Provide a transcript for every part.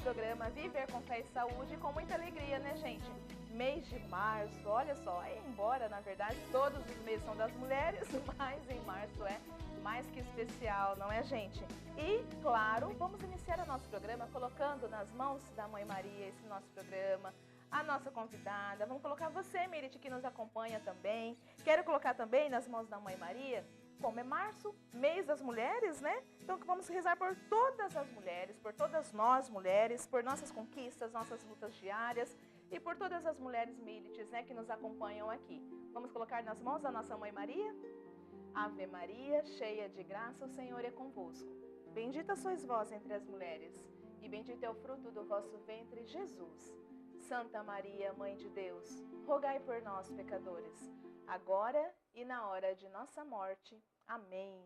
programa Viver com Fé e Saúde com muita alegria, né, gente? Mês de março, olha só, embora na verdade todos os meses são das mulheres, mas em março é mais que especial, não é, gente? E, claro, vamos iniciar o nosso programa colocando nas mãos da Mãe Maria esse nosso programa, a nossa convidada. Vamos colocar você, Merit, que nos acompanha também. Quero colocar também nas mãos da Mãe Maria, como é março, mês das mulheres, né? Então vamos rezar por todas as mulheres, por todas nós mulheres, por nossas conquistas, nossas lutas diárias e por todas as mulheres Milites, né, que nos acompanham aqui. Vamos colocar nas mãos da nossa Mãe Maria? Ave Maria, cheia de graça, o Senhor é convosco. Bendita sois vós entre as mulheres, e bendito é o fruto do vosso ventre, Jesus. Santa Maria, Mãe de Deus, rogai por nós, pecadores, agora e na hora de nossa morte. Amém.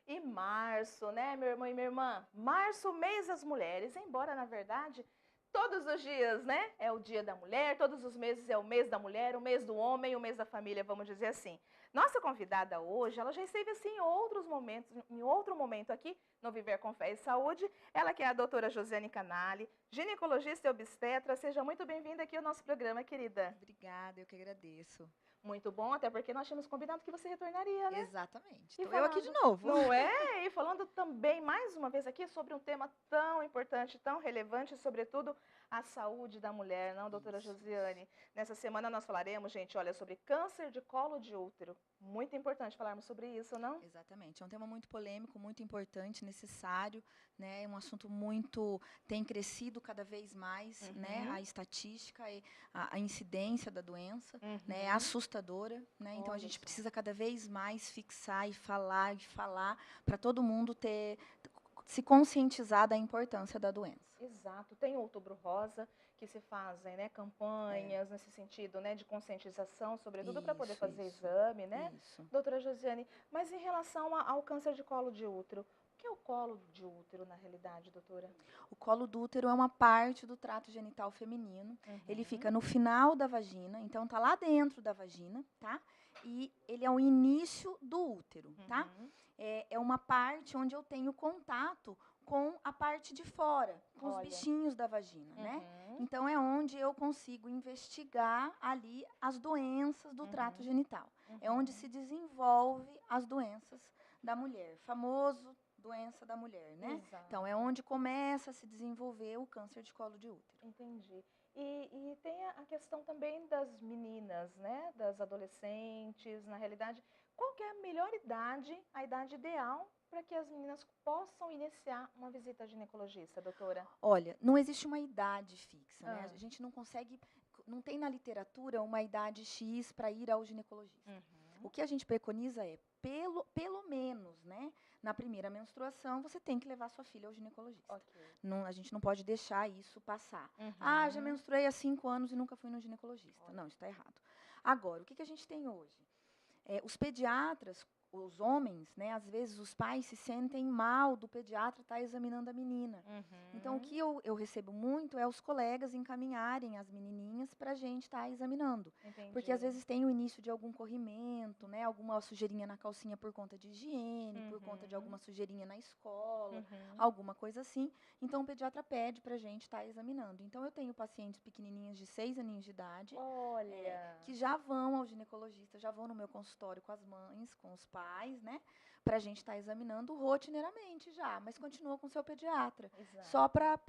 E março, né, meu irmão e minha irmã? Março, mês das mulheres, embora, na verdade, todos os dias, né, é o dia da mulher, todos os meses é o mês da mulher, o mês do homem, o mês da família, vamos dizer assim. Nossa convidada hoje, ela já esteve assim em outros momentos, em outro momento aqui no Viver com Fé e Saúde, ela que é a doutora Josiane Canali, ginecologista e obstetra. Seja muito bem-vinda aqui ao nosso programa, querida. Obrigada, eu que agradeço. Muito bom, até porque nós tínhamos combinado que você retornaria, né? Exatamente. E Estou eu aqui de falando, novo. não é? E falando também, mais uma vez aqui, sobre um tema tão importante, tão relevante, sobretudo a saúde da mulher, não, doutora Isso. Josiane? Nessa semana nós falaremos, gente, olha, sobre câncer de colo de útero. Muito importante falarmos sobre isso, não? Exatamente. É um tema muito polêmico, muito importante, necessário, né? É um assunto muito tem crescido cada vez mais, né? A estatística e a incidência da doença, né? É assustadora, né? Então a Olha gente só. precisa cada vez mais fixar e falar para todo mundo se conscientizar da importância da doença. Exato. Tem o Outubro Rosa, que se fazem, né, campanhas nesse sentido, né, de conscientização, sobretudo para poder fazer exame, né, Isso. doutora Josiane? Mas em relação ao câncer de colo de útero, o que é o colo de útero na realidade, doutora? O colo do útero é uma parte do trato genital feminino. Ele fica no final da vagina, então tá lá dentro da vagina, tá? E ele é o início do útero, tá? É uma parte onde eu tenho contato com a parte de fora, com os bichinhos da vagina, né? Então é onde eu consigo investigar ali as doenças do trato genital. É onde se desenvolve as doenças da mulher. Famoso doença da mulher, né? Exato. Então, é onde começa a se desenvolver o câncer de colo de útero. Entendi. E tem a questão também das meninas, né? Das adolescentes, na realidade. Qual que é a melhor idade, a idade ideal para que as meninas possam iniciar uma visita ao ginecologista, doutora? Olha, não existe uma idade fixa, né? A gente não consegue, não tem na literatura uma idade X para ir ao ginecologista. O que a gente preconiza é, pelo menos, né, na primeira menstruação, você tem que levar sua filha ao ginecologista. Não, a gente não pode deixar isso passar. Ah, já menstruei há 5 anos e nunca fui no ginecologista. Não, isso está errado. Agora, o que a gente tem hoje? Os pediatras, os homens, né, às vezes os pais se sentem mal do pediatra estar examinando a menina. Então, o que eu recebo muito é os colegas encaminharem as menininhas para a gente estar examinando. Entendi. Porque, às vezes, tem o início de algum corrimento, né, alguma sujeirinha na calcinha por conta de higiene, por conta de alguma sujeirinha na escola, alguma coisa assim. Então, o pediatra pede para a gente estar examinando. Então, eu tenho pacientes pequenininhas de 6 aninhos de idade, que já vão ao ginecologista, já vão no meu consultório com as mães, com os pais, né? Para a gente estar examinando rotineiramente já, mas continua com o seu pediatra. Exato. Só para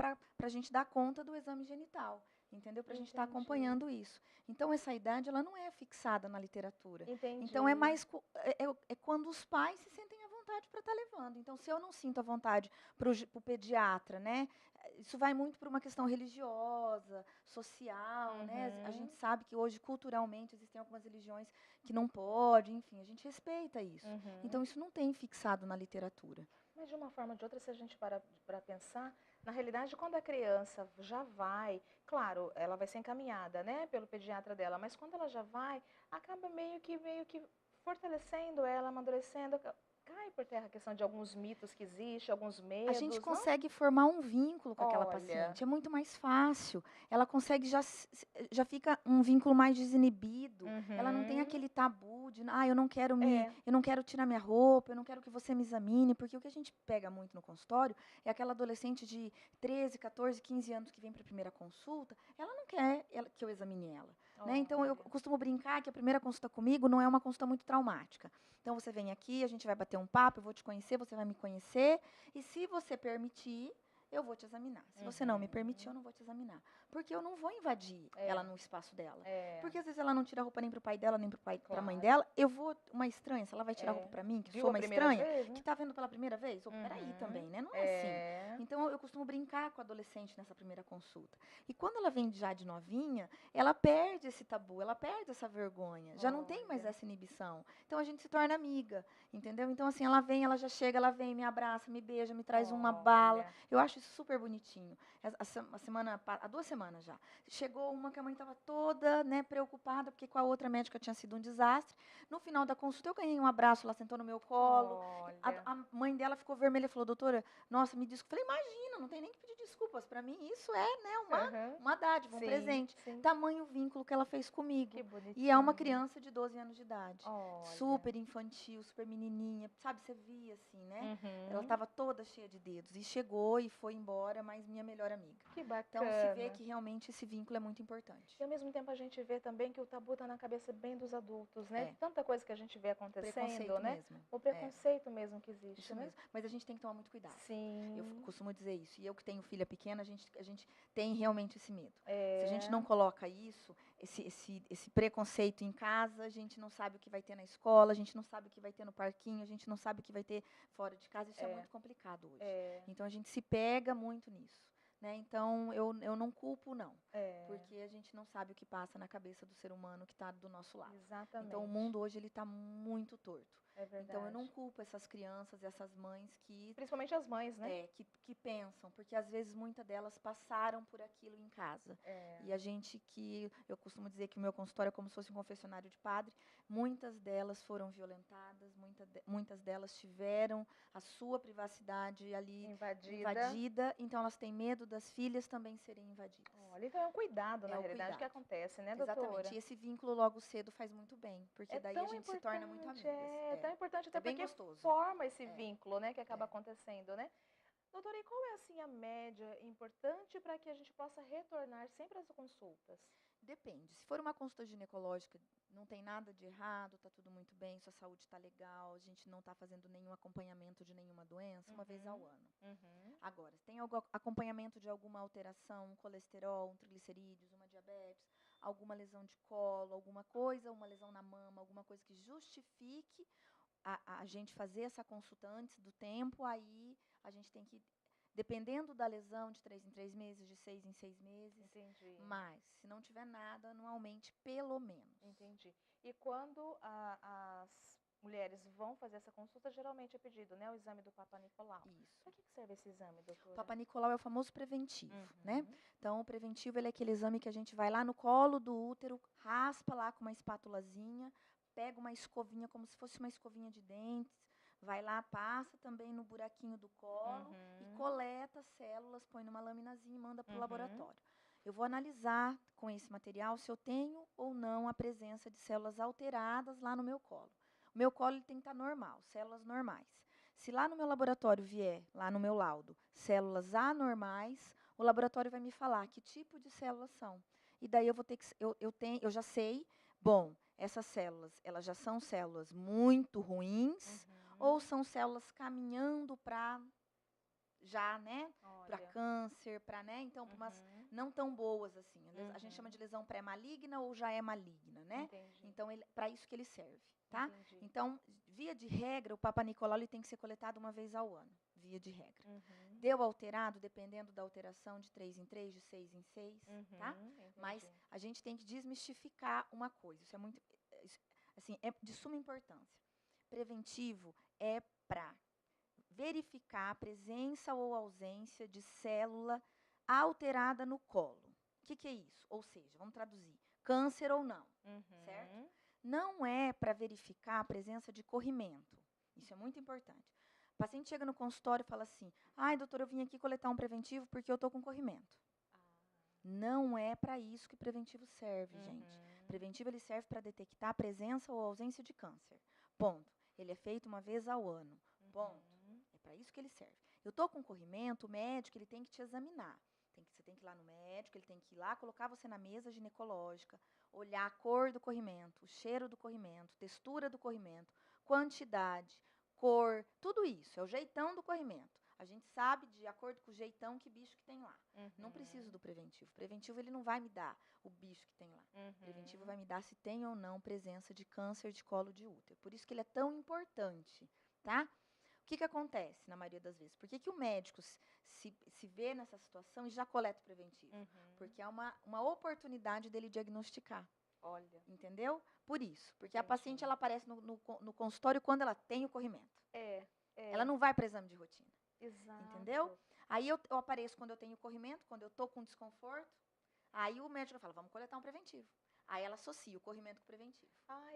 a gente dar conta do exame genital, entendeu? Para a gente estar acompanhando isso. Então, essa idade, ela não é fixada na literatura. Entendi. Então, é mais quando os pais se sentem à vontade para estar levando. Então, se eu não sinto a vontade para o pediatra, né? Isso vai muito para uma questão religiosa, social, né? A gente sabe que hoje, culturalmente, existem algumas religiões que não pode, enfim, a gente respeita isso. Então, isso não tem fixado na literatura. Mas, de uma forma ou de outra, se a gente para pensar, na realidade, quando a criança já vai, claro, ela vai ser encaminhada, né, pelo pediatra dela, mas quando ela já vai, acaba meio que fortalecendo ela, amadurecendo, cai por terra a questão de alguns mitos que existem, alguns medos, A gente não? consegue formar um vínculo com aquela Olha. paciente, é muito mais fácil. Ela consegue já fica um vínculo mais desinibido. Ela não tem Uhum. aquele tabu de, É. eu não quero tirar minha roupa, eu não quero que você me examine, porque o que a gente pega muito no consultório é aquela adolescente de 13, 14, 15 anos que vem para a primeira consulta, ela não quer que eu examine ela. Né? Então, eu Olha. costumo brincar que a primeira consulta comigo não é uma consulta muito traumática. Então, você vem aqui, a gente vai bater um papo, eu vou te conhecer, você vai me conhecer, e se você permitir, eu vou te examinar. Se você não me permitir, eu não vou te examinar. Porque eu não vou invadir ela no espaço dela. Porque às vezes ela não tira a roupa nem pro pai dela, nem pra mãe dela. Eu vou, uma estranha, se ela vai tirar a roupa pra mim, que sou uma estranha, vez, né? que tá vendo pela primeira vez, peraí também, né? Não é assim. Então, eu costumo brincar com a adolescente nessa primeira consulta. E quando ela vem já de novinha, ela perde esse tabu, ela perde essa vergonha. Já não tem mais essa inibição. Então, a gente se torna amiga, entendeu? Então, assim, ela vem, ela já chega, ela vem, me abraça, me beija, me traz uma bala. Eu acho isso super bonitinho. Há 2 semanas já. Chegou uma que a mãe estava toda, né, preocupada, porque com a outra médica tinha sido um desastre. No final da consulta, eu ganhei um abraço, ela sentou no meu colo. A mãe dela ficou vermelha e falou, doutora, nossa, me desculpa. Eu falei, imagina, não tem nem que pedir desculpas. Para mim, isso é, né, uma dádiva, um presente. Sim. Tamanho vínculo que ela fez comigo. Que bonitinho. E é uma criança de 12 anos de idade. Super infantil, super menininha. Sabe, você via assim, né? Ela estava toda cheia de dedos. E chegou e foi embora, mas minha melhor amiga. Que bacana. Então, se vê que realmente esse vínculo é muito importante. E, ao mesmo tempo, a gente vê também que o tabu está na cabeça bem dos adultos, né? Tanta coisa que a gente vê acontecendo, preconceito né? Mesmo. O preconceito mesmo que existe, isso né? Mesmo. Mas a gente tem que tomar muito cuidado. Sim. Eu costumo dizer isso. E eu que tenho filha pequena, a gente tem realmente esse medo. Se a gente não coloca isso, esse preconceito em casa, a gente não sabe o que vai ter na escola, a gente não sabe o que vai ter no parquinho, a gente não sabe o que vai ter fora de casa. Isso é muito complicado hoje. Então, a gente se pega muito nisso. Né? Então, eu não culpo, não. Porque a gente não sabe o que passa na cabeça do ser humano que está do nosso lado. Exatamente. Então, o mundo hoje está muito torto. É verdade. Então, eu não culpo essas crianças, essas mães que... Principalmente as mães, né? Que pensam, porque às vezes muitas delas passaram por aquilo em casa. E a gente eu costumo dizer que o meu consultório é como se fosse um confessionário de padre, muitas delas foram violentadas, muitas delas tiveram a sua privacidade ali invadida, então elas têm medo das filhas também serem invadidas. Olha, então é um cuidado, na realidade, que acontece, né, doutora? Exatamente, e esse vínculo logo cedo faz muito bem, porque daí a gente se torna muito amigas. É tão importante, até porque gostoso. Forma esse vínculo, né, que acaba acontecendo, né? Doutora, e qual é, assim, a média importante para que a gente possa retornar sempre às consultas? Depende. Se for uma consulta ginecológica, não tem nada de errado, está tudo muito bem, sua saúde está legal, a gente não está fazendo nenhum acompanhamento de nenhuma doença, uma vez ao ano. Agora, se tem algum acompanhamento de alguma alteração, um colesterol, um triglicerídeos, uma diabetes, alguma lesão de colo, alguma coisa, uma lesão na mama, alguma coisa que justifique a gente fazer essa consulta antes do tempo, aí a gente tem que, dependendo da lesão, de 3 em 3 meses, de 6 em 6 meses. Entendi. Mas, se não tiver nada, anualmente, pelo menos. Entendi. E quando as mulheres vão fazer essa consulta, geralmente é pedido, né, o exame do Papa Nicolau. Isso. Para que serve esse exame, doutora? O Papa Nicolau é o famoso preventivo, né? Então, o preventivo ele é aquele exame que a gente vai lá no colo do útero, raspa lá com uma espátulazinha, pega uma escovinha, como se fosse uma escovinha de dentes, vai lá, passa também no buraquinho do colo e coleta células, põe numa laminazinha e manda para o laboratório. Eu vou analisar com esse material se eu tenho ou não a presença de células alteradas lá no meu colo. O meu colo ele tem que estar normal, células normais. Se lá no meu laboratório vier, lá no meu laudo, células anormais, o laboratório vai me falar que tipo de células são. E daí eu vou ter que, eu já sei, bom, essas células, elas já são células muito ruins ou são células caminhando para já, né, para câncer, para, né, então, para umas não tão boas assim. A gente chama de lesão pré-maligna ou já é maligna, né? Entendi. Então, para isso que ele serve, tá? Entendi. Então, via de regra, o Papa Nicolau ele tem que ser coletado uma vez ao ano, via de regra. Deu alterado, dependendo da alteração, de 3 em 3, de 6 em 6, tá? Mas a gente tem que desmistificar uma coisa, isso é muito, assim, é de suma importância. Preventivo é para verificar a presença ou ausência de célula alterada no colo. O que é isso? Ou seja, vamos traduzir, câncer ou não, certo? Não é para verificar a presença de corrimento. Isso é muito importante. O paciente chega no consultório e fala assim, ai, doutor, eu vim aqui coletar um preventivo porque eu estou com corrimento. Não é para isso que preventivo serve, gente. Preventivo ele serve para detectar a presença ou ausência de câncer. Ponto. Ele é feito uma vez ao ano. Ponto. É para isso que ele serve. Eu estou com corrimento, o médico ele tem que te examinar. Você tem que ir lá no médico, ele tem que ir lá, colocar você na mesa ginecológica, olhar a cor do corrimento, o cheiro do corrimento, textura do corrimento, quantidade, cor, tudo isso. É o jeitão do corrimento. A gente sabe, de acordo com o jeitão, que bicho que tem lá. Não preciso do preventivo. O preventivo ele não vai me dar o bicho que tem lá. O preventivo vai me dar se tem ou não presença de câncer de colo de útero. Por isso que ele é tão importante, tá? O que acontece na maioria das vezes? Por que o médico se vê nessa situação e já coleta o preventivo? Porque é uma oportunidade dele diagnosticar. Olha. Entendeu? Por isso. Porque a paciente ela aparece no consultório quando ela tem o corrimento. Ela não vai para exame de rotina. Exato. Entendeu? Aí eu apareço quando eu tenho corrimento, quando eu tô com desconforto. Aí o médico fala, vamos coletar um preventivo. Aí ela associa o corrimento com o preventivo.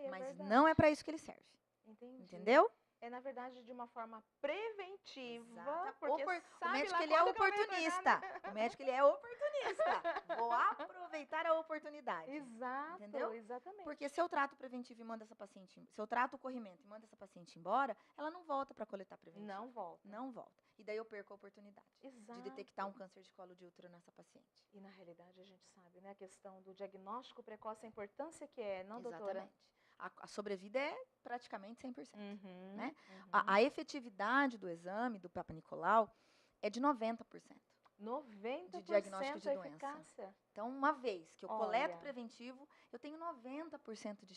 Mas verdade. não é para isso que ele serve. Entendi. Entendeu? É, na verdade, de uma forma preventiva. Exato. Porque O médico ele é oportunista. O médico ele é oportunista. Vou aproveitar a oportunidade. Exato, entendeu? Exatamente. Porque se eu trato o preventivo e mando essa paciente, se eu trato o corrimento e mando essa paciente embora, ela não volta para coletar preventivo. Não volta. Não volta. E daí eu perco a oportunidade de detectar um câncer de colo de útero nessa paciente. E na realidade a gente sabe, né, a questão do diagnóstico precoce, a importância que é, não, doutora? Exatamente. A sobrevida é praticamente 100%. Né? A efetividade do exame do Papa Nicolau é de 90%. 90% de diagnóstico de doença. Eficácia. Então, uma vez que eu coleto preventivo, eu tenho 90% de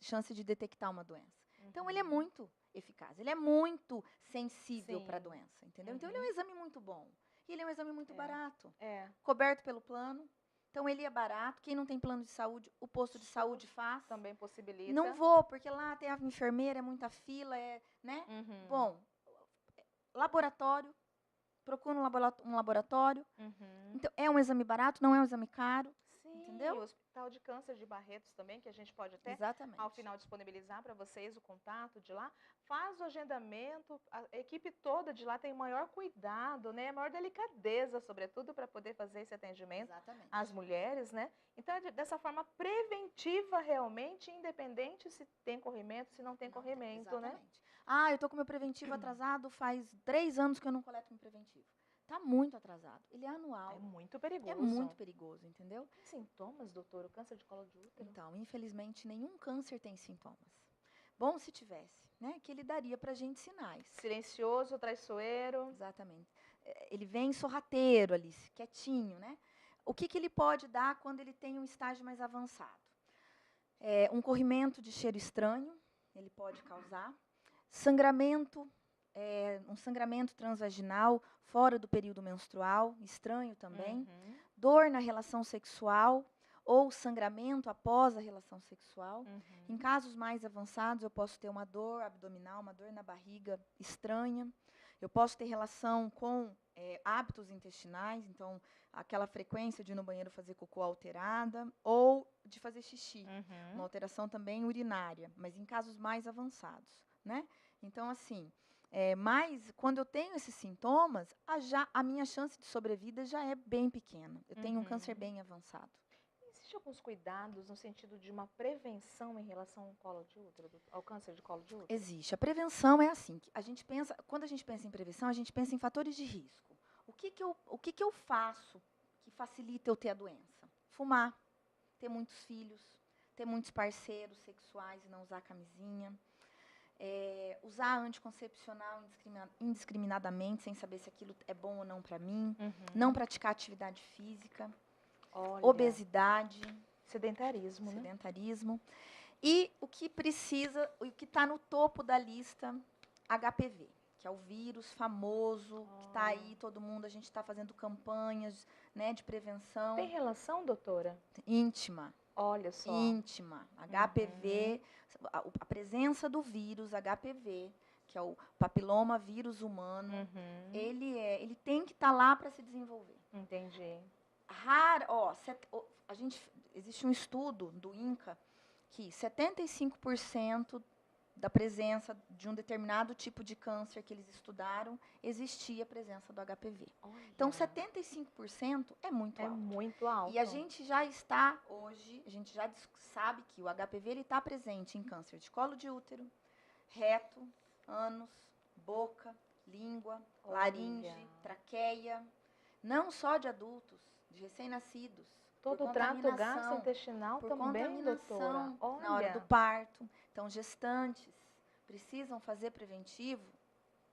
chance de detectar uma doença. Então, ele é muito eficaz, ele é muito sensível para a doença, entendeu? Então, ele é um exame muito bom. E ele é um exame muito barato. Coberto pelo plano. Então, ele é barato. Quem não tem plano de saúde, o posto de saúde faz. Também possibilita. Não vou, porque lá tem a enfermeira, é muita fila, né? Bom, laboratório. Procura um laboratório. Então, é um exame barato, não é um exame caro. Sim, entendeu? O Hospital de Câncer de Barretos também, que a gente pode até, ao final, disponibilizar para vocês o contato de lá. Faz o agendamento, a equipe toda de lá tem o maior cuidado, né? A maior delicadeza, sobretudo, para poder fazer esse atendimento às mulheres, né? Então, dessa forma preventiva, realmente, independente se tem corrimento, se não tem corrimento, né? Ah, eu tô com meu preventivo atrasado, faz 3 anos que eu não coleto meu preventivo. Tá muito atrasado. Ele é anual. É muito perigoso. É muito perigoso, entendeu? Tem sintomas, doutor, o câncer de colo de útero? Então, infelizmente, nenhum câncer tem sintomas. Bom se tivesse, né? Que ele daria pra gente sinais. Silencioso, traiçoeiro. Exatamente. Ele vem sorrateiro ali, quietinho, né? O que ele pode dar quando ele tem um estágio mais avançado? Um corrimento de cheiro estranho, ele pode causar. Sangramento, um sangramento transvaginal fora do período menstrual, estranho também. Dor na relação sexual ou sangramento após a relação sexual. Em casos mais avançados, eu posso ter uma dor abdominal, uma dor na barriga estranha. Eu posso ter relação com hábitos intestinais, então aquela frequência de ir no banheiro fazer cocô alterada, ou de fazer xixi, uma alteração também urinária, mas em casos mais avançados, né? Então, assim, mas quando eu tenho esses sintomas, a minha chance de sobrevida já é bem pequena. Eu tenho um câncer bem avançado. Existem alguns cuidados no sentido de uma prevenção em relação ao colo de útero, ao câncer de colo de útero? Existe. A prevenção é assim, quando a gente pensa em prevenção, a gente pensa em fatores de risco. O que eu faço que facilita eu ter a doença? Fumar, ter muitos filhos, ter muitos parceiros sexuais e não usar camisinha. Usar anticoncepcional indiscriminadamente, sem saber se aquilo é bom ou não para mim. Não praticar atividade física. Obesidade. Sedentarismo, né? Sedentarismo. E o que está no topo da lista, HPV, que é o vírus famoso, que está aí, todo mundo, a gente está fazendo campanhas, né, de prevenção. Tem relação, doutora? Íntima. Olha só. Íntima. HPV, a presença do vírus HPV, que é o papiloma vírus humano, ele tem que estar lá para se desenvolver. Entendi. Existe um estudo do INCA que 75% da presença de um determinado tipo de câncer que eles estudaram, existia a presença do HPV. Olha. Então, 75% é muito alto. É muito alto. E a gente já está, hoje, a gente já sabe que o HPV está presente em câncer de colo de útero, reto, ânus, boca, língua, laringe, traqueia, não só de adultos, de recém-nascidos. Todo o trato gastrointestinal também, doutora. Olha. Na hora do parto. Então, gestantes precisam fazer preventivo?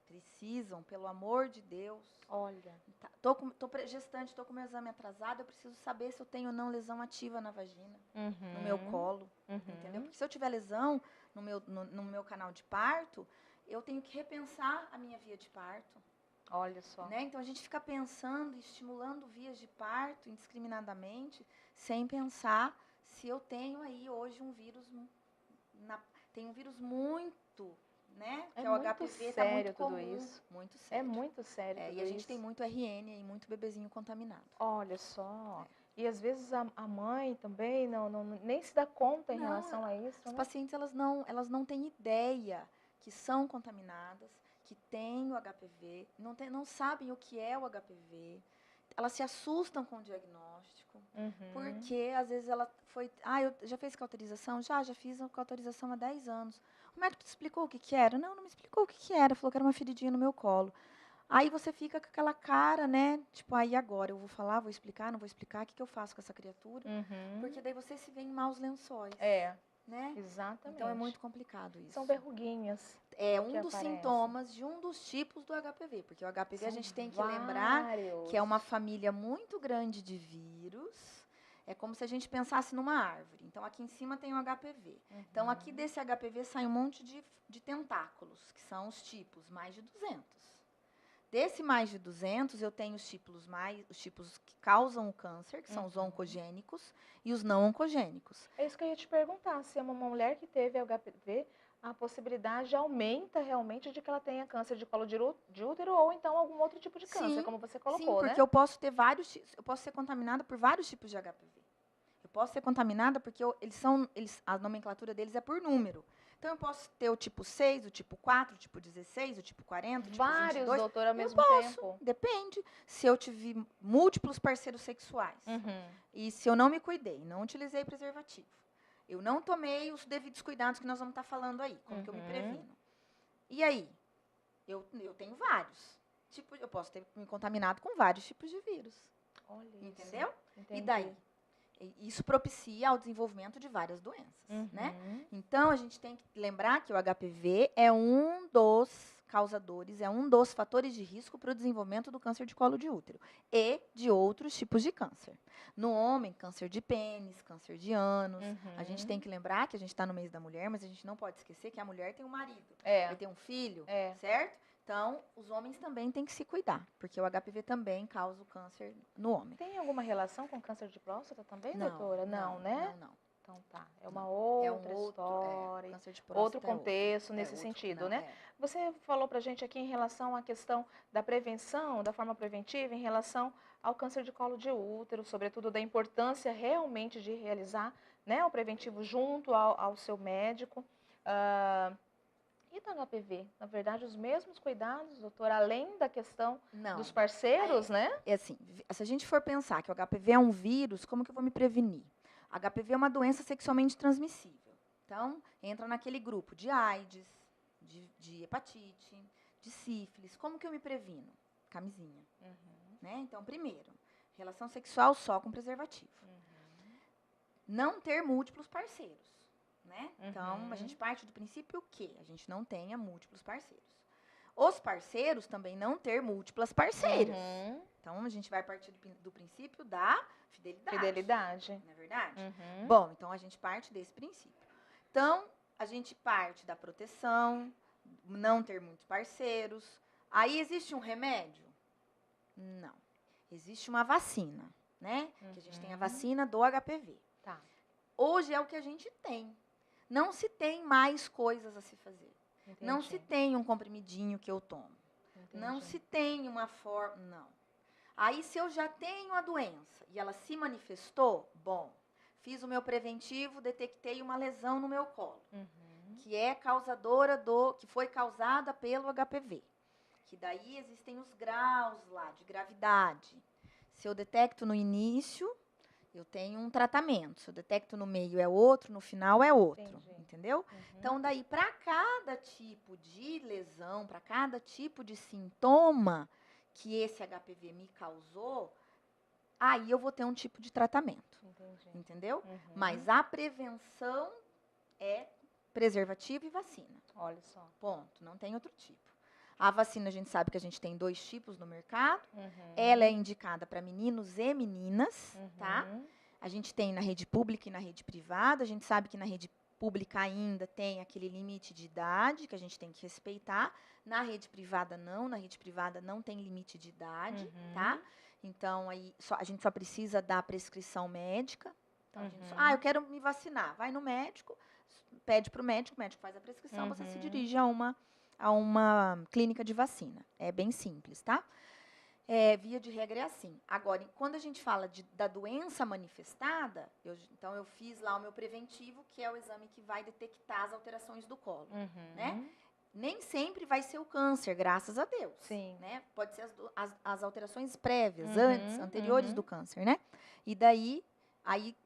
Precisam, pelo amor de Deus. Olha. Tô gestante, estou com meu exame atrasado, eu preciso saber se eu tenho ou não lesão ativa na vagina, no meu colo, entendeu? Porque se eu tiver lesão no meu canal de parto, eu tenho que repensar a minha via de parto. Olha só. Né? Então, a gente fica pensando e estimulando vias de parto indiscriminadamente, sem pensar se eu tenho aí hoje um vírus, tem um vírus muito, né? Que é o HPV, tá muito comum, tudo isso. Muito sério. É muito sério tudo e a gente isso. tem muito RN e muito bebezinho contaminado. Olha só. E às vezes a mãe também nem se dá conta em relação a isso. As pacientes, elas não têm ideia que são contaminadas, que têm o HPV, não sabem o que é o HPV. Elas se assustam com o diagnóstico, porque às vezes ela foi... eu já fez cauterização? Já fiz a cauterização há 10 anos. O médico te explicou o que era? Não me explicou o que era, falou que era uma feridinha no meu colo. Aí você fica com aquela cara, né? Tipo, aí agora eu vou falar, vou explicar, não vou explicar, o que eu faço com essa criatura? Porque daí você se vê em maus lençóis. Né? Exatamente. Então é muito complicado isso. São verruguinhas. É um dos sintomas de um dos tipos do HPV, porque o HPV a gente tem que lembrar que é uma família muito grande de vírus. É como se a gente pensasse numa árvore. Então aqui em cima tem o HPV. Então aqui desse HPV sai um monte de tentáculos, que são os tipos, mais de 200. Desse mais de 200, eu tenho os tipos que causam o câncer, que são os oncogênicos, e os não oncogênicos. É isso que eu ia te perguntar, se é uma mulher que teve HPV, a possibilidade aumenta realmente de que ela tenha câncer de colo de útero ou então algum outro tipo de câncer, como você colocou, porque eu posso ter eu posso ser contaminada por vários tipos de HPV. Eu posso ser contaminada porque a nomenclatura deles é por número. Então, eu posso ter o tipo 6, o tipo 4, o tipo 16, o tipo 40, o tipo 22. Vários, doutora, ao mesmo tempo? Depende. Se eu tive múltiplos parceiros sexuais e se eu não me cuidei, não utilizei preservativo, eu não tomei os devidos cuidados que nós vamos estar falando aí, como que eu me previno. E aí? Eu tenho vários. Eu posso ter me contaminado com vários tipos de vírus. Olha isso. Entendeu? E daí? Isso propicia o desenvolvimento de várias doenças, né? Então, a gente tem que lembrar que o HPV é um dos causadores, é um dos fatores de risco para o desenvolvimento do câncer de colo de útero e de outros tipos de câncer. No homem, câncer de pênis, câncer de ânus. A gente tem que lembrar que a gente está no mês da mulher, mas a gente não pode esquecer que a mulher tem um marido, vai ter um filho, certo? Então, os homens também têm que se cuidar, porque o HPV também causa o câncer no homem. Tem alguma relação com câncer de próstata também, doutora? Não, né? Não. Então tá, é uma outra história, câncer de próstata outro contexto nesse sentido, né? Você falou pra gente aqui em relação à questão da prevenção, da forma preventiva, em relação ao câncer de colo de útero, sobretudo da importância realmente de realizar, né, o preventivo junto ao seu médico. E do HPV? Na verdade, os mesmos cuidados, doutor, além da questão dos parceiros, né? É assim, se a gente for pensar que o HPV é um vírus, como que eu vou me prevenir? HPV é uma doença sexualmente transmissível. Então, entra naquele grupo de AIDS, de hepatite, de sífilis. Como que eu me previno? Camisinha. Né? Então, primeiro, relação sexual só com preservativo. Não ter múltiplos parceiros. Né? Então, a gente parte do princípio que a gente não tenha múltiplos parceiros. Os parceiros também não ter múltiplas parceiras. Então, a gente vai partir do princípio da fidelidade. Não é verdade? Bom, então a gente parte desse princípio. Então, a gente parte da proteção, não ter muitos parceiros. Aí, existe um remédio? Não. Existe uma vacina, né? Que a gente tem a vacina do HPV. Tá. Hoje é o que a gente tem. Não se tem mais coisas a se fazer. Entendi. Não se tem um comprimidinho que eu tomo. Entendi. Não se tem uma forma... Não. Aí, se eu já tenho a doença e ela se manifestou, bom, fiz o meu preventivo, detectei uma lesão no meu colo. que é que foi causada pelo HPV. Que daí existem os graus lá de gravidade. Se eu detecto no início, eu tenho um tratamento. Se eu detecto no meio é outro, no final é outro. Entendeu? Então, daí, para cada tipo de lesão, para cada tipo de sintoma que esse HPV me causou, aí eu vou ter um tipo de tratamento. Entendeu? Mas a prevenção é preservativo e vacina. Olha só. Ponto. Não tem outro tipo. A vacina, a gente sabe que a gente tem 2 tipos no mercado. Ela é indicada para meninos e meninas, tá? A gente tem na rede pública e na rede privada. A gente sabe que na rede pública ainda tem aquele limite de idade que a gente tem que respeitar. Na rede privada, não. Na rede privada não tem limite de idade, tá? Então, aí, a gente só precisa da prescrição médica. Então, eu quero me vacinar. Vai no médico, pede para o médico faz a prescrição, você se dirige a uma clínica de vacina. É bem simples, tá? Via de regra é assim. Agora, quando a gente fala da doença manifestada, então eu fiz lá o meu preventivo, que é o exame que vai detectar as alterações do colo, né? Nem sempre vai ser o câncer, graças a Deus. Sim. Né? Pode ser as alterações prévias, anteriores do câncer, né? E daí,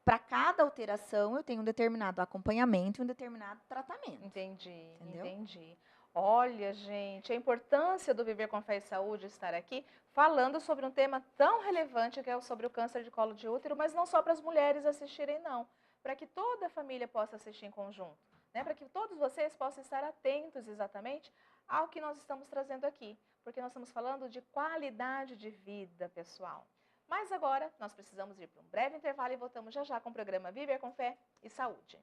para cada alteração, eu tenho um determinado acompanhamento e um determinado tratamento. Entendi. Olha, gente, a importância do Viver com Fé e Saúde estar aqui falando sobre um tema tão relevante que é sobre o câncer de colo de útero, mas não só para as mulheres assistirem, não. Para que toda a família possa assistir em conjunto. Né, para que todos vocês possam estar atentos exatamente ao que nós estamos trazendo aqui, porque nós estamos falando de qualidade de vida, pessoal. Mas agora nós precisamos ir para um breve intervalo e voltamos já já com o programa Viver com Fé e Saúde.